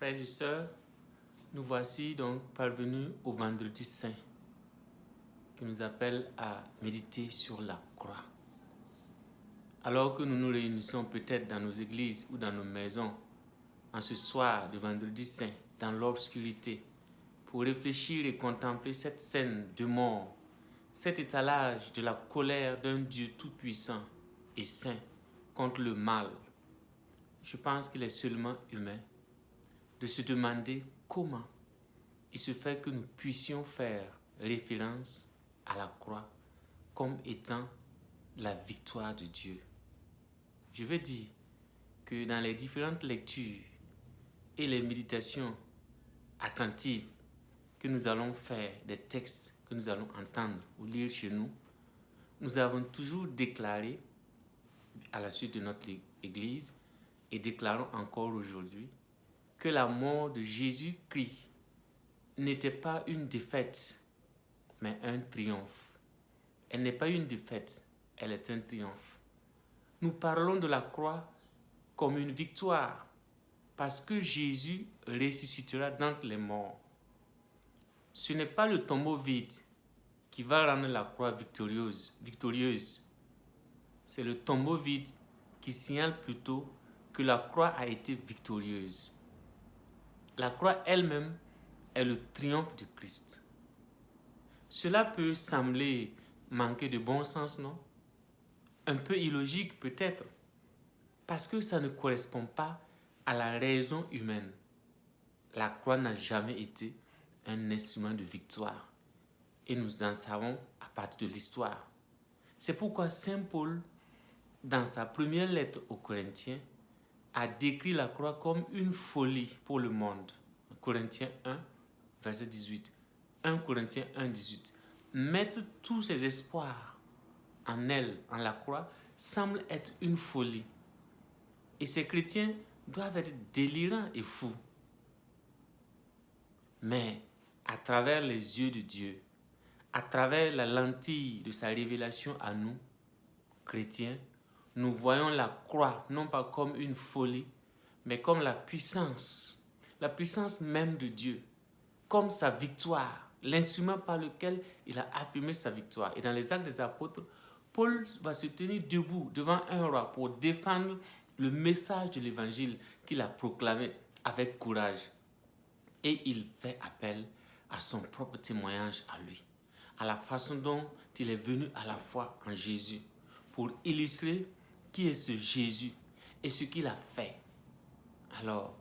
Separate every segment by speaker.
Speaker 1: frères et sœurs, nous voici donc parvenus au vendredi saint qui nous appelle à méditer sur la croix. Alors que nous nous réunissons peut-être dans nos églises ou dans nos maisons en ce soir de vendredi saint, dans l'obscurité, pour réfléchir et contempler cette scène de mort, cet étalage de la colère d'un Dieu tout-puissant et saint contre le mal, je pense qu'il est seulement humain de se demander comment il se fait que nous puissions faire référence à la croix comme étant la victoire de Dieu. Je veux dire que dans les différentes lectures et les méditations attentives que nous allons faire, des textes que nous allons entendre ou lire chez nous, nous avons toujours déclaré, à la suite de notre Église, et déclarons encore aujourd'hui, que la mort de Jésus-Christ n'était pas une défaite, mais un triomphe. Elle n'est pas une défaite, elle est un triomphe. Nous parlons de la croix comme une victoire, parce que Jésus ressuscitera d'entre les morts. Ce n'est pas le tombeau vide qui va rendre la croix victorieuse. C'est le tombeau vide qui signale plutôt que la croix a été victorieuse. La croix elle-même est le triomphe de Christ. Cela peut sembler manquer de bon sens, non? Un peu illogique peut-être, parce que ça ne correspond pas à la raison humaine. La croix n'a jamais été un instrument de victoire, et nous en savons à partir de l'histoire. C'est pourquoi Saint Paul, dans sa première lettre aux Corinthiens, a décrit la croix comme une folie pour le monde. Corinthiens 1, verset 18. 1 Corinthiens 1, 18. Mettre tous ses espoirs en elle, en la croix, semble être une folie. Et ces chrétiens doivent être délirants et fous. Mais à travers les yeux de Dieu, à travers la lentille de sa révélation à nous, chrétiens, nous voyons la croix non pas comme une folie, mais comme la puissance même de Dieu, comme sa victoire, l'instrument par lequel il a affirmé sa victoire. Et dans les Actes des Apôtres, Paul va se tenir debout devant un roi pour défendre le message de l'évangile qu'il a proclamé avec courage. Et il fait appel à son propre témoignage à lui, à la façon dont il est venu à la foi en Jésus, pour illustrer qui est ce Jésus et ce qu'il a fait. Alors,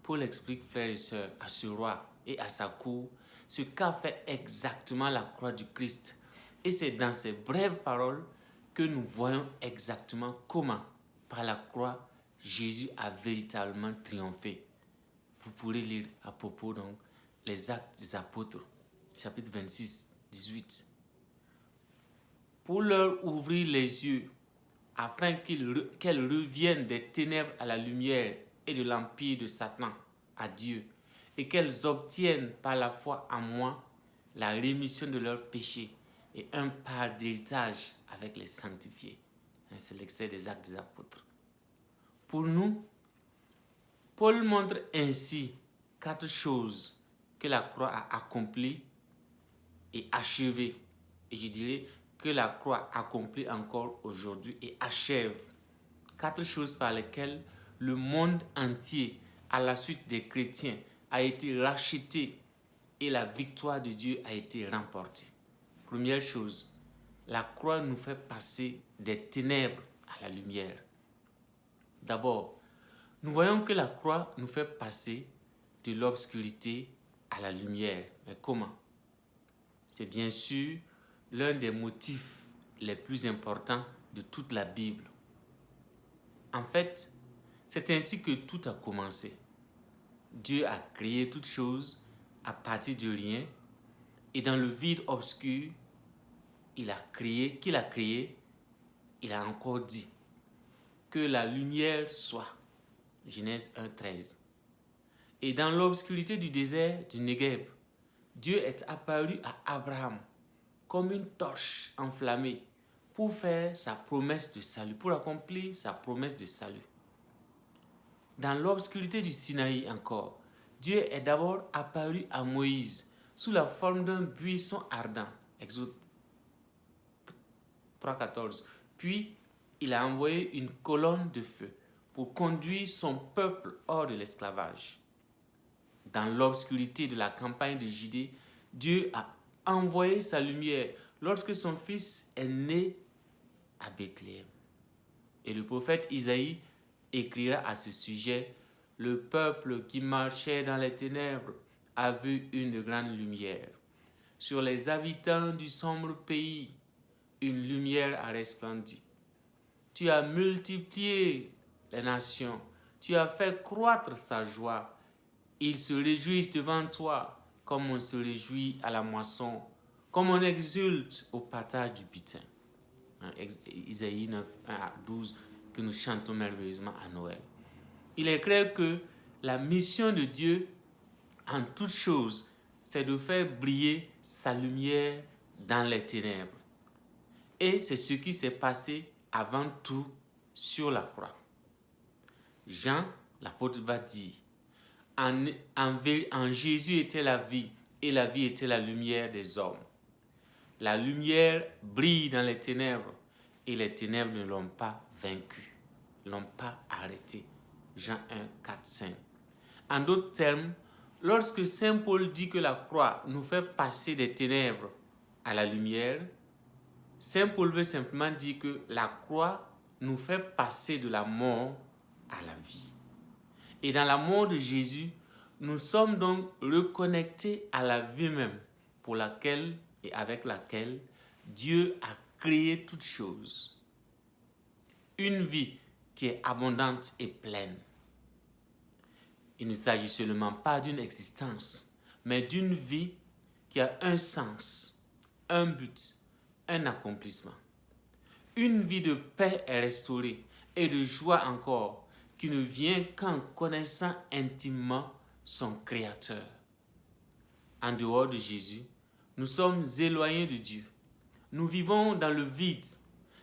Speaker 1: Paul explique, frères et sœurs, à ce roi et à sa cour, ce qu'a fait exactement la croix du Christ. Et c'est dans ces brèves paroles que nous voyons exactement comment, par la croix, Jésus a véritablement triomphé. Vous pourrez lire à propos donc les Actes des Apôtres, chapitre 26, 18. Pour leur ouvrir les yeux, afin qu'elles reviennent des ténèbres à la lumière et de l'empire de Satan à Dieu, et qu'elles obtiennent par la foi en moi la rémission de leurs péchés et un part d'héritage avec les sanctifiés. C'est l'extrait des Actes des Apôtres. Pour nous, Paul montre ainsi 4 choses que la croix a accomplies et achevées. Et je dirais que la croix accomplit encore aujourd'hui et achève. 4 choses par lesquelles le monde entier, à la suite des chrétiens, a été racheté et la victoire de Dieu a été remportée. Première chose, la croix nous fait passer des ténèbres à la lumière. D'abord, nous voyons que la croix nous fait passer de l'obscurité à la lumière. Mais comment? C'est bien sûr l'un des motifs les plus importants de toute la Bible. En fait, c'est ainsi que tout a commencé. Dieu a créé toutes choses à partir de rien, et dans le vide obscur qu'il a créé, il a encore dit que la lumière soit. Genèse 1, 13. Et dans l'obscurité du désert du Negev, Dieu est apparu à Abraham comme une torche enflammée pour faire sa promesse de salut, pour accomplir sa promesse de salut. Dans l'obscurité du Sinaï encore, Dieu est d'abord apparu à Moïse sous la forme d'un buisson ardent. Exode 3,14. Puis, il a envoyé une colonne de feu pour conduire son peuple hors de l'esclavage. Dans l'obscurité de la campagne de Judée, Dieu a envoyé sa lumière lorsque son fils est né à Bethléem. Et le prophète Isaïe écrira à ce sujet: le peuple qui marchait dans les ténèbres a vu une grande lumière. Sur les habitants du sombre pays, une lumière a resplendi. Tu as multiplié les nations, tu as fait croître sa joie. Ils se réjouissent devant toi, comme on se réjouit à la moisson, comme on exulte au partage du butin. Isaïe 9, 1 à 12, que nous chantons merveilleusement à Noël. Il est clair que la mission de Dieu, en toute chose, c'est de faire briller sa lumière dans les ténèbres. Et c'est ce qui s'est passé avant tout sur la croix. Jean, l'apôtre, va dire: en Jésus était la vie, et la vie était la lumière des hommes. La lumière brille dans les ténèbres, et les ténèbres ne l'ont pas vaincu, ne l'ont pas arrêté. Jean 1, 4, 5. En d'autres termes, lorsque Saint Paul dit que la croix nous fait passer des ténèbres à la lumière, Saint Paul veut simplement dire que la croix nous fait passer de la mort à la vie. Et dans la mort de Jésus, nous sommes donc reconnectés à la vie même pour laquelle et avec laquelle Dieu a créé toutes choses. Une vie qui est abondante et pleine. Il ne s'agit seulement pas d'une existence, mais d'une vie qui a un sens, un but, un accomplissement. Une vie de paix est restaurée et de joie encore, qui ne vient qu'en connaissant intimement son Créateur. En dehors de Jésus, nous sommes éloignés de Dieu. Nous vivons dans le vide,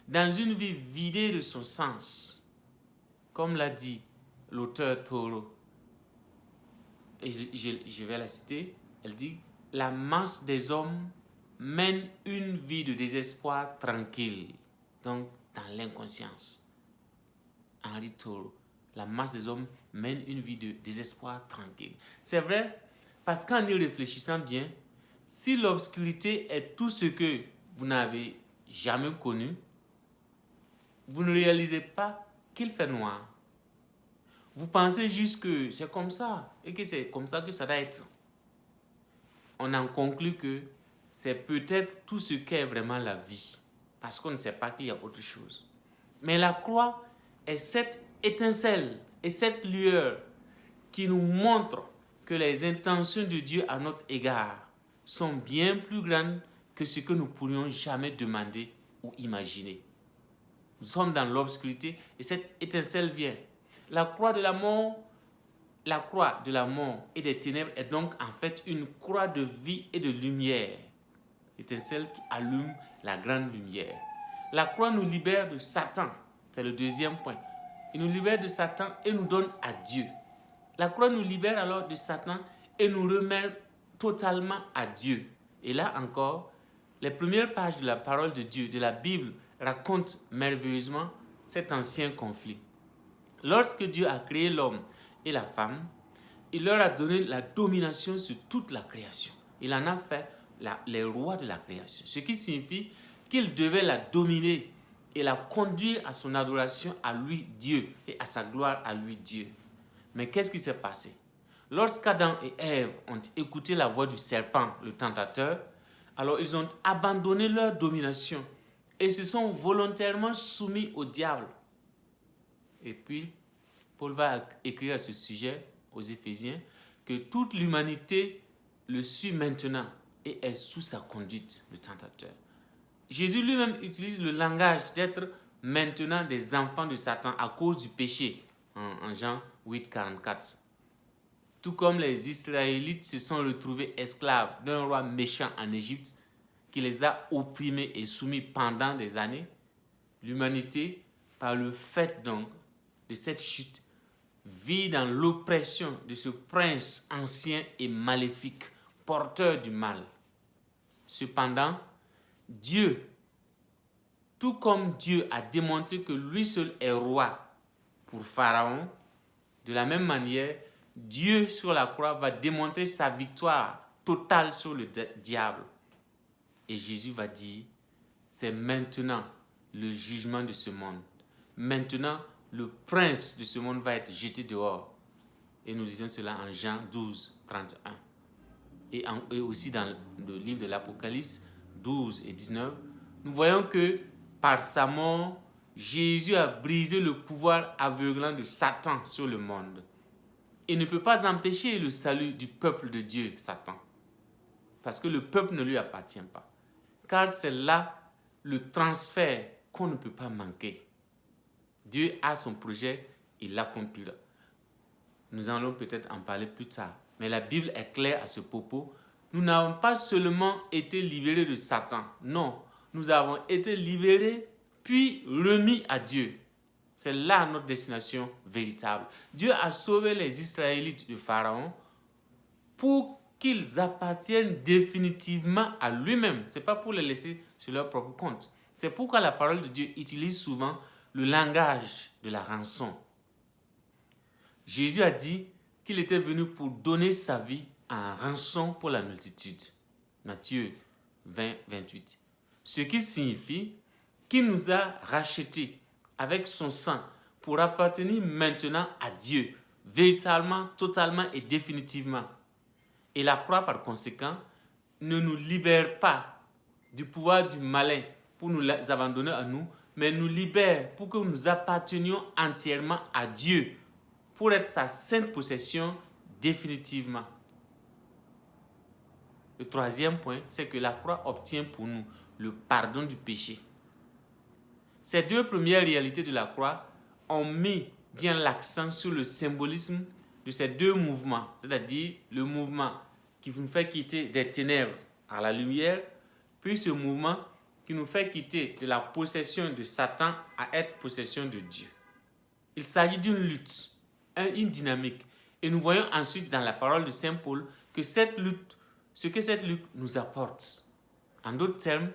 Speaker 1: dans une vie vidée de son sens. Comme l'a dit l'auteur Thoreau, et je vais la citer, elle dit: la masse des hommes mène une vie de désespoir tranquille, donc dans l'inconscience. Henri Thoreau. La masse des hommes mène une vie de désespoir tranquille. C'est vrai, parce qu'en y réfléchissant bien, si l'obscurité est tout ce que vous n'avez jamais connu, vous ne réalisez pas qu'il fait noir. Vous pensez juste que c'est comme ça et que c'est comme ça que ça doit être. On en conclut que c'est peut-être tout ce qu'est vraiment la vie, parce qu'on ne sait pas qu'il y a autre chose. Mais la croix est cette étincelle et cette lueur qui nous montre que les intentions de Dieu à notre égard sont bien plus grandes que ce que nous pourrions jamais demander ou imaginer. Nous sommes dans l'obscurité et cette étincelle vient. La croix de la mort et des ténèbres est donc en fait une croix de vie et de lumière. Étincelle qui allume la grande lumière. La croix nous libère de Satan. C'est le deuxième point. Il nous libère de Satan et nous donne à Dieu. La croix nous libère alors de Satan et nous remet totalement à Dieu. Et là encore, les premières pages de la parole de Dieu, de la Bible, racontent merveilleusement cet ancien conflit. Lorsque Dieu a créé l'homme et la femme, il leur a donné la domination sur toute la création. Il en a fait les rois de la création. Ce qui signifie qu'il devait la dominer et la conduire à son adoration à lui Dieu et à sa gloire à lui Dieu. Mais qu'est-ce qui s'est passé? Lorsqu'Adam et Ève ont écouté la voix du serpent, le tentateur, alors ils ont abandonné leur domination et se sont volontairement soumis au diable. Et puis, Paul va écrire à ce sujet aux Éphésiens que toute l'humanité le suit maintenant et est sous sa conduite, le tentateur. Jésus lui-même utilise le langage d'être maintenant des enfants de Satan à cause du péché, en Jean 8, 44. Tout comme les Israélites se sont retrouvés esclaves d'un roi méchant en Égypte qui les a opprimés et soumis pendant des années, l'humanité, par le fait donc de cette chute, vit dans l'oppression de ce prince ancien et maléfique, porteur du mal. Cependant, Dieu, tout comme Dieu a démontré que lui seul est roi pour Pharaon, de la même manière, Dieu sur la croix va démontrer sa victoire totale sur le diable. Et Jésus va dire, c'est maintenant le jugement de ce monde. Maintenant, le prince de ce monde va être jeté dehors. Et nous lisons cela en Jean 12, 31. Et aussi dans le livre de l'Apocalypse 12 et 19, nous voyons que par sa mort, Jésus a brisé le pouvoir aveuglant de Satan sur le monde. Il ne peut pas empêcher le salut du peuple de Dieu, Satan. Parce que le peuple ne lui appartient pas. Car c'est là le transfert qu'on ne peut pas manquer. Dieu a son projet, il l'accomplira. Nous allons peut-être en parler plus tard. Mais la Bible est claire à ce propos. Nous n'avons pas seulement été libérés de Satan. Non, nous avons été libérés puis remis à Dieu. C'est là notre destination véritable. Dieu a sauvé les Israélites de Pharaon pour qu'ils appartiennent définitivement à lui-même. Ce n'est pas pour les laisser sur leur propre compte. C'est pourquoi la parole de Dieu utilise souvent le langage de la rançon. Jésus a dit qu'il était venu pour donner sa vie en rançon pour la multitude. Matthieu 20, 28. Ce qui signifie qu'il nous a rachetés avec son sang pour appartenir maintenant à Dieu, véritablement, totalement et définitivement. Et la croix, par conséquent, ne nous libère pas du pouvoir du malin pour nous abandonner à nous, mais nous libère pour que nous appartenions entièrement à Dieu, pour être sa sainte possession définitivement. Le troisième point, c'est que la croix obtient pour nous le pardon du péché. Ces deux premières réalités de la croix ont mis bien l'accent sur le symbolisme de ces deux mouvements, c'est-à-dire le mouvement qui nous fait quitter des ténèbres à la lumière, puis ce mouvement qui nous fait quitter de la possession de Satan à être possession de Dieu. Il s'agit d'une lutte, une dynamique. Et nous voyons ensuite dans la parole de Saint Paul que cette lutte, ce que cette lutte nous apporte. En d'autres termes,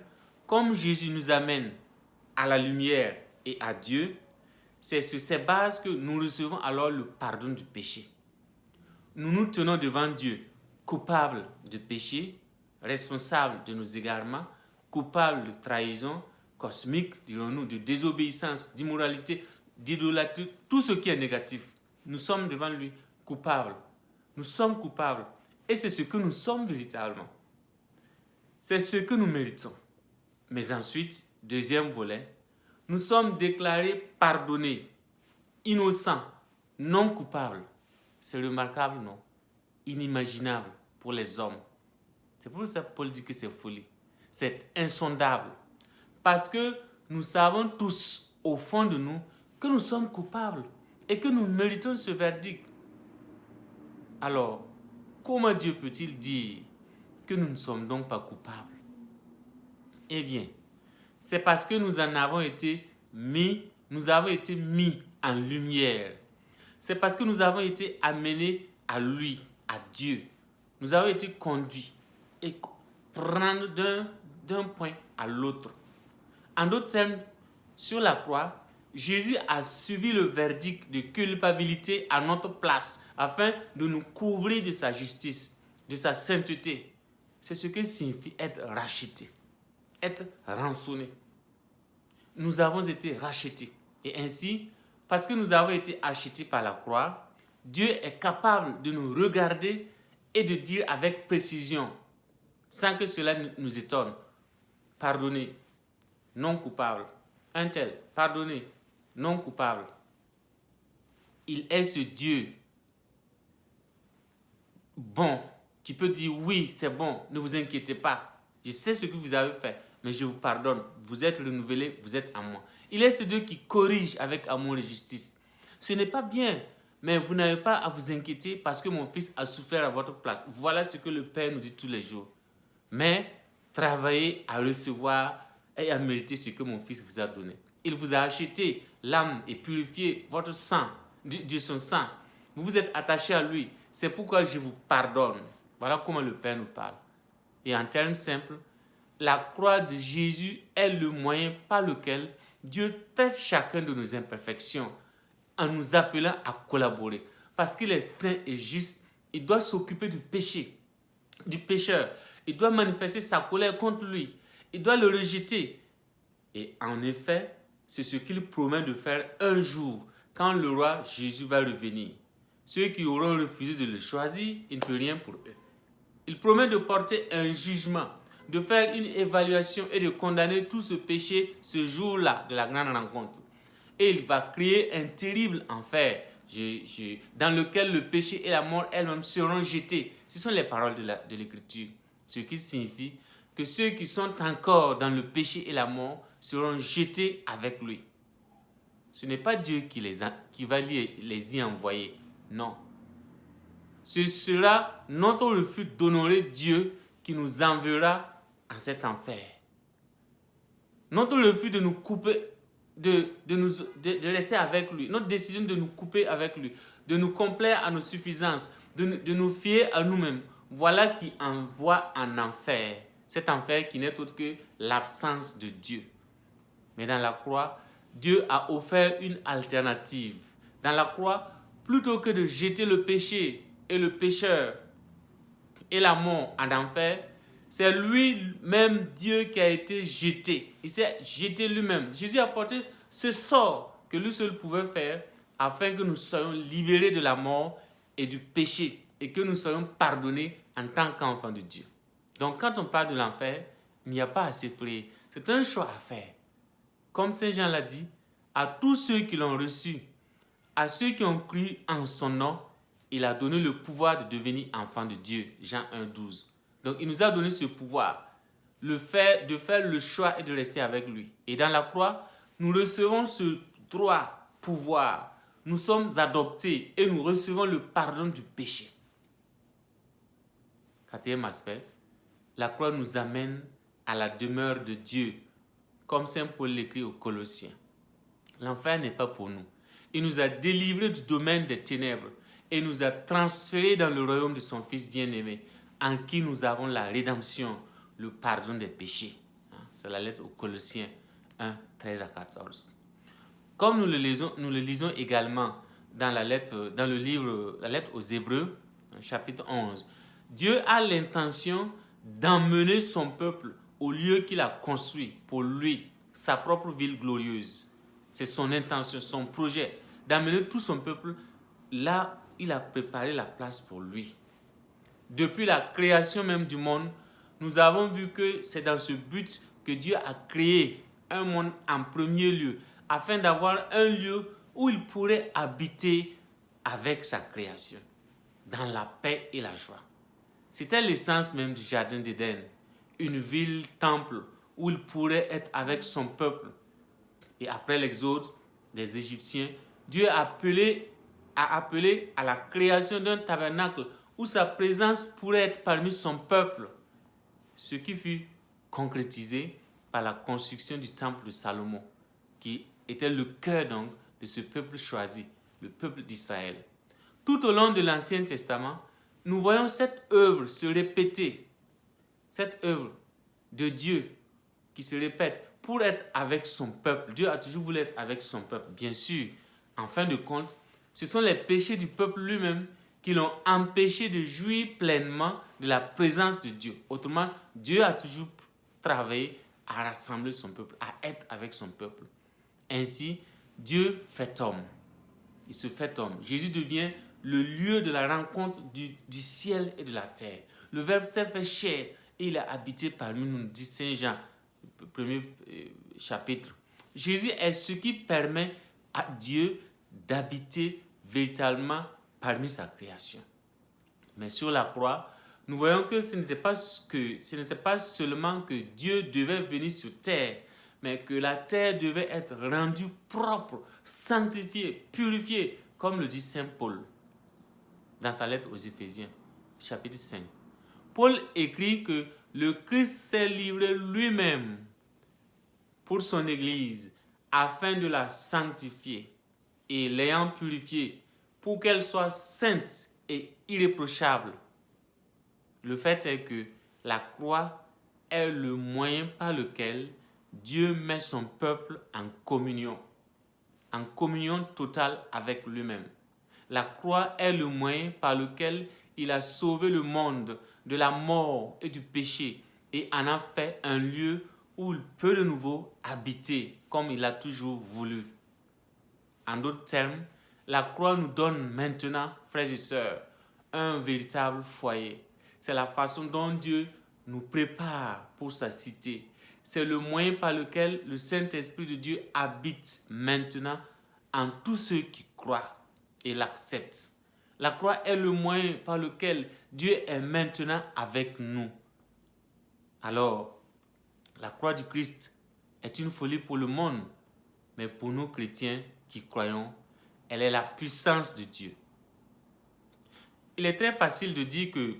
Speaker 1: comme Jésus nous amène à la lumière et à Dieu, c'est sur ces bases que nous recevons alors le pardon du péché. Nous nous tenons devant Dieu, coupables de péché, responsables de nos égarements, coupables de trahison cosmique, dirons-nous, de désobéissance, d'immoralité, d'idolâtrie, tout ce qui est négatif. Nous sommes devant lui coupables. Nous sommes coupables. Et c'est ce que nous sommes véritablement. C'est ce que nous méritons. Mais ensuite, deuxième volet, nous sommes déclarés pardonnés, innocents, non coupables. C'est remarquable, non? Inimaginable pour les hommes. C'est pour ça que Paul dit que c'est folie. C'est insondable. Parce que nous savons tous, au fond de nous, que nous sommes coupables et que nous méritons ce verdict. Alors, comment Dieu peut-il dire que nous ne sommes donc pas coupables? Eh bien, c'est parce que nous avons été mis en lumière. C'est parce que nous avons été amenés à lui, à Dieu. Nous avons été conduits et prendre d'un point à l'autre. En d'autres termes, sur la croix, Jésus a subi le verdict de culpabilité à notre place afin de nous couvrir de sa justice, de sa sainteté. C'est ce que signifie être racheté, être rançonné. Nous avons été rachetés. Et ainsi, parce que nous avons été achetés par la croix, Dieu est capable de nous regarder et de dire avec précision, sans que cela nous étonne, pardonné, non coupable. Un tel, pardonné, non coupable. Il est ce Dieu bon qui peut dire oui, c'est bon, ne vous inquiétez pas. Je sais ce que vous avez fait, mais je vous pardonne. Vous êtes renouvelé, vous êtes à moi. Il est ce Dieu qui corrige avec amour et justice. Ce n'est pas bien, mais vous n'avez pas à vous inquiéter parce que mon fils a souffert à votre place. Voilà ce que le Père nous dit tous les jours. Mais travaillez à recevoir et à mériter ce que mon fils vous a donné. Il vous a acheté l'âme et purifié votre sang de son sang. Vous vous êtes attachés à lui. C'est pourquoi je vous pardonne. Voilà comment le Père nous parle. Et en termes simples, la croix de Jésus est le moyen par lequel Dieu traite chacun de nos imperfections en nous appelant à collaborer. Parce qu'il est saint et juste, il doit s'occuper du péché, du pécheur. Il doit manifester sa colère contre lui. Il doit le rejeter. Et en effet, c'est ce qu'il promet de faire un jour, quand le roi Jésus va revenir. Ceux qui auront refusé de le choisir, il ne peut rien pour eux. Il promet de porter un jugement, de faire une évaluation et de condamner tout ce péché ce jour-là de la grande rencontre. Et il va créer un terrible enfer dans lequel le péché et la mort elles-mêmes seront jetés. Ce sont les paroles de l'Écriture. Ce qui signifie que ceux qui sont encore dans le péché et la mort seront jetés avec lui. Ce n'est pas Dieu qui va les y envoyer. Non. Ce sera notre refus d'honorer Dieu qui nous enverra en cet enfer. Notre refus de nous couper, de rester avec lui, notre décision de nous couper avec lui, de nous complaire à nos suffisances, de nous fier à nous-mêmes, voilà qui envoie en enfer. Cet enfer qui n'est autre que l'absence de Dieu. Mais dans la croix, Dieu a offert une alternative. Dans la croix, plutôt que de jeter le péché et le pécheur et la mort en enfer, c'est lui-même Dieu qui a été jeté. Il s'est jeté lui-même. Jésus a porté ce sort que lui seul pouvait faire afin que nous soyons libérés de la mort et du péché et que nous soyons pardonnés en tant qu'enfants de Dieu. Donc quand on parle de l'enfer, il n'y a pas à s'effrayer. C'est un choix à faire. Comme Saint Jean l'a dit, à tous ceux qui l'ont reçu, à ceux qui ont cru en son nom, il a donné le pouvoir de devenir enfants de Dieu. Jean 1,12. Donc il nous a donné ce pouvoir, de faire le choix et de rester avec lui. Et dans la croix, nous recevons ce droit, pouvoir. Nous sommes adoptés et nous recevons le pardon du péché. Quatrième aspect, la croix nous amène à la demeure de Dieu, comme Saint Paul l'écrit aux Colossiens. L'enfer n'est pas pour nous. Il nous a délivrés du domaine des ténèbres et nous a transférés dans le royaume de son Fils bien-aimé, en qui nous avons la rédemption, le pardon des péchés. C'est la lettre aux Colossiens 1, 13 à 14. Comme nous le lisons également dans la lettre aux Hébreux, chapitre 11. Dieu a l'intention d'emmener son peuple au lieu qu'il a construit pour lui, sa propre ville glorieuse. C'est son intention, son projet, d'amener tout son peuple là où il a préparé la place pour lui. Depuis la création même du monde, nous avons vu que c'est dans ce but que Dieu a créé un monde en premier lieu, afin d'avoir un lieu où il pourrait habiter avec sa création, dans la paix et la joie. C'était l'essence même du jardin d'Éden, une ville-temple où il pourrait être avec son peuple. Et après l'exode des Égyptiens, Dieu a appelé à la création d'un tabernacle où sa présence pourrait être parmi son peuple, ce qui fut concrétisé par la construction du temple de Salomon, qui était le cœur donc de ce peuple choisi, le peuple d'Israël. Tout au long de l'Ancien Testament, nous voyons cette œuvre se répéter, cette œuvre de Dieu qui se répète pour être avec son peuple. Dieu a toujours voulu être avec son peuple, bien sûr. En fin de compte, ce sont les péchés du peuple lui-même qui l'ont empêché de jouir pleinement de la présence de Dieu. Autrement, Dieu a toujours travaillé à rassembler son peuple, à être avec son peuple. Ainsi, Dieu fait homme. Il se fait homme. Jésus devient le lieu de la rencontre du ciel et de la terre. Le Verbe s'est fait chair et il a habité parmi nous, dit Saint Jean, premier chapitre. Jésus est ce qui permet à Dieu d'habiter véritablement parmi sa création. Mais sur la croix, nous voyons que ce n'était pas seulement que Dieu devait venir sur terre, mais que la terre devait être rendue propre, sanctifiée, purifiée, comme le dit Saint Paul dans sa lettre aux Éphésiens, chapitre 5. Paul écrit que le Christ s'est livré lui-même pour son Église afin de la sanctifier et l'ayant purifiée, pour qu'elle soit sainte et irréprochable. Le fait est que la croix est le moyen par lequel Dieu met son peuple en communion totale avec lui-même. La croix est le moyen par lequel il a sauvé le monde de la mort et du péché et en a fait un lieu où il peut de nouveau habiter comme il a toujours voulu. En d'autres termes, la croix nous donne maintenant, frères et sœurs, un véritable foyer. C'est la façon dont Dieu nous prépare pour sa cité. C'est le moyen par lequel le Saint-Esprit de Dieu habite maintenant en tous ceux qui croient et l'acceptent. La croix est le moyen par lequel Dieu est maintenant avec nous. Alors, la croix du Christ est une folie pour le monde, mais pour nous chrétiens qui croyons, elle est la puissance de Dieu. Il est très facile de dire que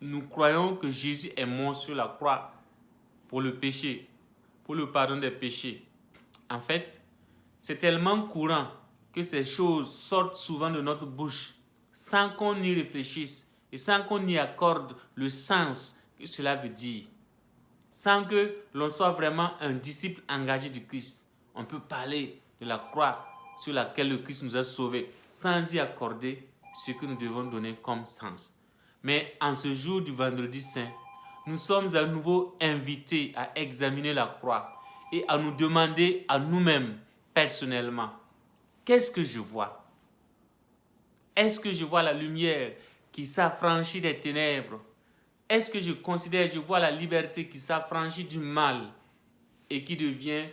Speaker 1: nous croyons que Jésus est mort sur la croix pour le péché, pour le pardon des péchés. En fait, c'est tellement courant que ces choses sortent souvent de notre bouche sans qu'on y réfléchisse et sans qu'on y accorde le sens que cela veut dire. Sans que l'on soit vraiment un disciple engagé du Christ. On peut parler de la croix sur laquelle le Christ nous a sauvés sans y accorder ce que nous devons donner comme sens. Mais en ce jour du vendredi saint, nous sommes à nouveau invités à examiner la croix et à nous demander à nous-mêmes personnellement, qu'est-ce que je vois? Est-ce que je vois la lumière qui s'affranchit des ténèbres? Est-ce que je considère, je vois la liberté qui s'affranchit du mal et qui devient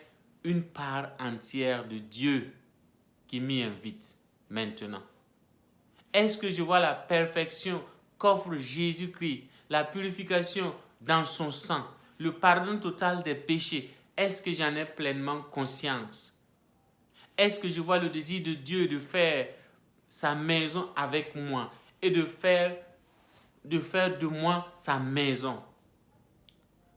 Speaker 1: une part entière de Dieu qui m'y invite maintenant? Est-ce que je vois la perfection qu'offre Jésus-Christ, la purification dans son sang, le pardon total des péchés? Est-ce que j'en ai pleinement conscience? Est-ce que je vois le désir de Dieu de faire sa maison avec moi et de faire de moi sa maison?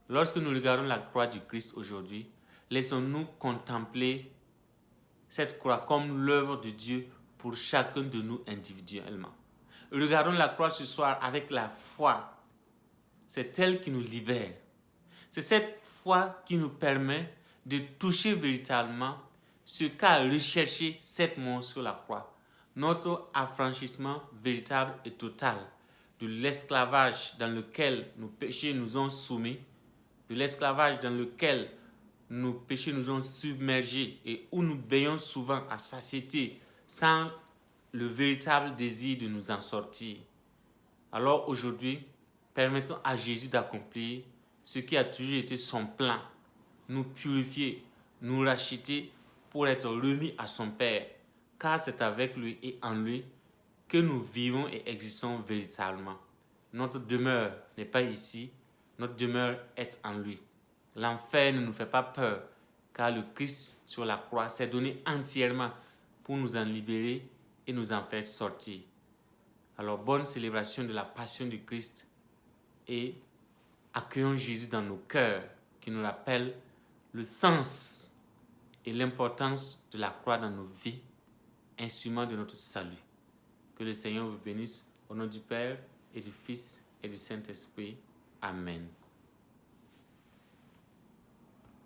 Speaker 1: Lorsque nous regardons la croix du Christ aujourd'hui, laissons-nous contempler cette croix comme l'œuvre de Dieu pour chacun de nous individuellement. Regardons la croix ce soir avec la foi. C'est elle qui nous libère. C'est cette foi qui nous permet de toucher véritablement ce qu'a recherché cette mort sur la croix. Notre affranchissement véritable et total de l'esclavage dans lequel nos péchés nous ont soumis, de l'esclavage dans lequel nos péchés nous ont submergés et où nous baignons souvent à satiété sans le véritable désir de nous en sortir. Alors aujourd'hui, permettons à Jésus d'accomplir ce qui a toujours été son plan, nous purifier, nous racheter pour être remis à son Père, car c'est avec lui et en lui que nous vivons et existons véritablement. Notre demeure n'est pas ici, notre demeure est en lui. L'enfer ne nous fait pas peur, car le Christ sur la croix s'est donné entièrement pour nous en libérer et nous en faire sortir. Alors, bonne célébration de la passion du Christ et accueillons Jésus dans nos cœurs qui nous rappelle le sens et l'importance de la croix dans nos vies, instrument de notre salut. Que le Seigneur vous bénisse au nom du Père et du Fils et du Saint-Esprit. Amen.